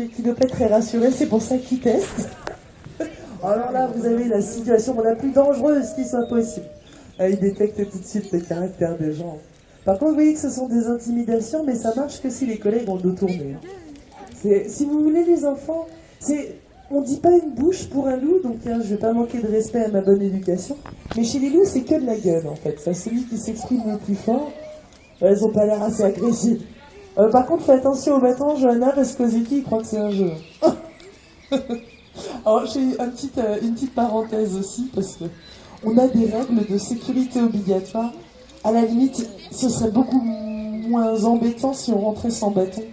qui ne peut être très rassuré, c'est pour ça qu'il teste. Alors là, vous avez la situation la plus dangereuse qui soit possible. Il détecte tout de suite le caractère des gens. Par contre, vous voyez que ce sont des intimidations, mais ça marche que si les collègues ont le dos tourné. Si vous voulez, les enfants, on dit pas une bouche pour un loup, donc je vais pas manquer de respect à ma bonne éducation. Mais chez les loups, c'est que de la gueule, en fait. C'est celui qui s'exprime le plus fort. Elles ont pas l'air assez agressives. Par contre, fais attention au bâton, Johanna, parce qu'Ozeki, il croit que c'est un jeu. Alors, j'ai une petite parenthèse aussi, parce que on a des règles de sécurité obligatoires. À la limite, ce serait beaucoup moins embêtant si on rentrait sans bâton.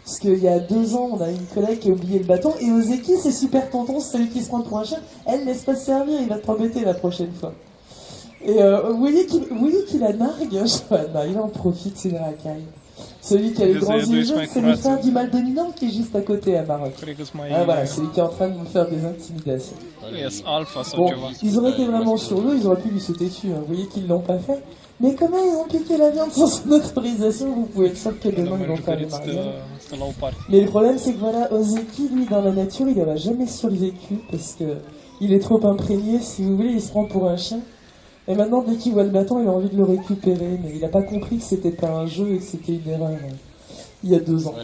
Parce qu'il y a 2 ans, on a une collègue qui a oublié le bâton, et Ozeki, c'est super tonton, c'est celui qui se prend pour un chien. Elle, laisse pas se servir, il va te embêter la prochaine fois. Et vous voyez qu'il la nargue, Johanna, il en profite, c'est une racaille. Celui qui a les grands yeux jaunes, c'est le frère du mal dominant qui est juste à côté à Maroc. Ah voilà, celui qui est en train de nous faire des intimidations. Bon, ils auraient été vraiment sur l'eau, ils auraient pu lui sauter dessus. Hein. Vous voyez qu'ils l'ont pas fait. Mais comment ils ont piqué la viande sans son autorisation, vous pouvez être sûr que demain ils vont faire les mariages. Mais le problème c'est que voilà, Ozeki, lui, dans la nature, il n'aura jamais survécu parce que il est trop imprégné, si vous voulez, il se prend pour un chien. Et maintenant, dès qu'il voit le bâton, il a envie de le récupérer, mais il n'a pas compris que c'était pas un jeu et que c'était une erreur il y a 2 ans.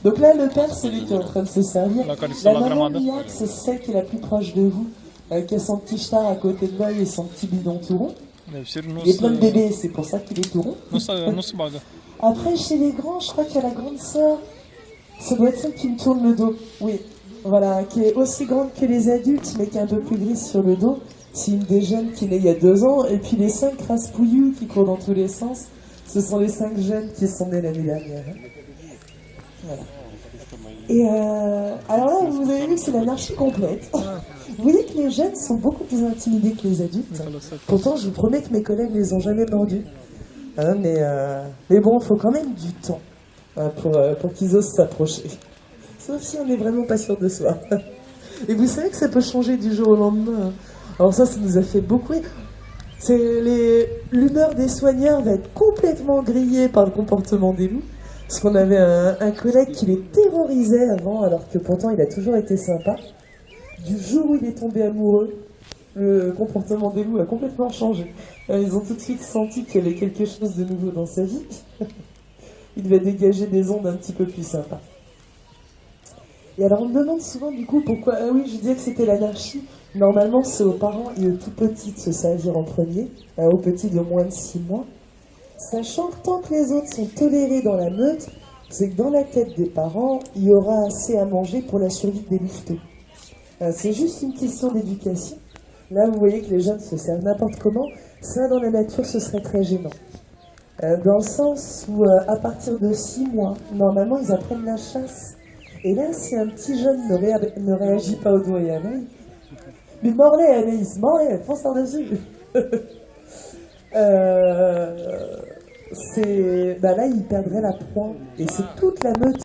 Donc là, le père, c'est lui qui est en train de se servir. La maman Miak, c'est celle qui est la plus proche de vous, qui a son petit star à côté de l'œil et son petit bidon tout rond. Il est plein de bébés, c'est pour ça qu'il est tout rond. Après, chez les grands, je crois qu'il y a la grande sœur. Ça doit être celle qui me tourne le dos. Oui, voilà, qui est aussi grande que les adultes, mais qui est un peu plus grise sur le dos. C'est une des jeunes qui est née il y a 2 ans. Et puis les 5 raspouillous qui courent dans tous les sens, ce sont les 5 jeunes qui sont nés l'année dernière. Voilà. Et alors là, vous avez vu que c'est l'anarchie complète. Vous voyez que les jeunes sont beaucoup plus intimidés que les adultes. Pourtant, je vous promets que mes collègues les ont jamais mordus. Hein, mais bon, il faut quand même du temps pour qu'ils osent s'approcher. Sauf si on n'est vraiment pas sûr de soi. Et vous savez que ça peut changer du jour au lendemain. Alors ça nous a fait beaucoup. L'humeur des soigneurs va être complètement grillée par le comportement des loups. Parce qu'on avait un collègue qui les terrorisait avant, alors que pourtant il a toujours été sympa. Du jour où il est tombé amoureux, le comportement des loups a complètement changé. Ils ont tout de suite senti qu'il y avait quelque chose de nouveau dans sa vie. Il devait dégager des ondes un petit peu plus sympas. Et alors on me demande souvent du coup pourquoi... Ah oui, je disais que c'était l'anarchie. Normalement c'est aux parents et aux tout petits de se servir en premier, aux petits de moins de 6 mois. Sachant que tant que les autres sont tolérés dans la meute, c'est que dans la tête des parents, il y aura assez à manger pour la survie des louveteaux. C'est juste une question d'éducation. Là, vous voyez que les jeunes se servent n'importe comment. Ça, dans la nature, ce serait très gênant. Dans le sens où, à partir de 6 mois, normalement, ils apprennent la chasse. Et là, si un petit jeune ne réagit pas au doigt et à l'œil, mais mords-les, Anaïs, mords-les, fonce par-dessus. Là, il perdrait la proie. Et c'est toute la meute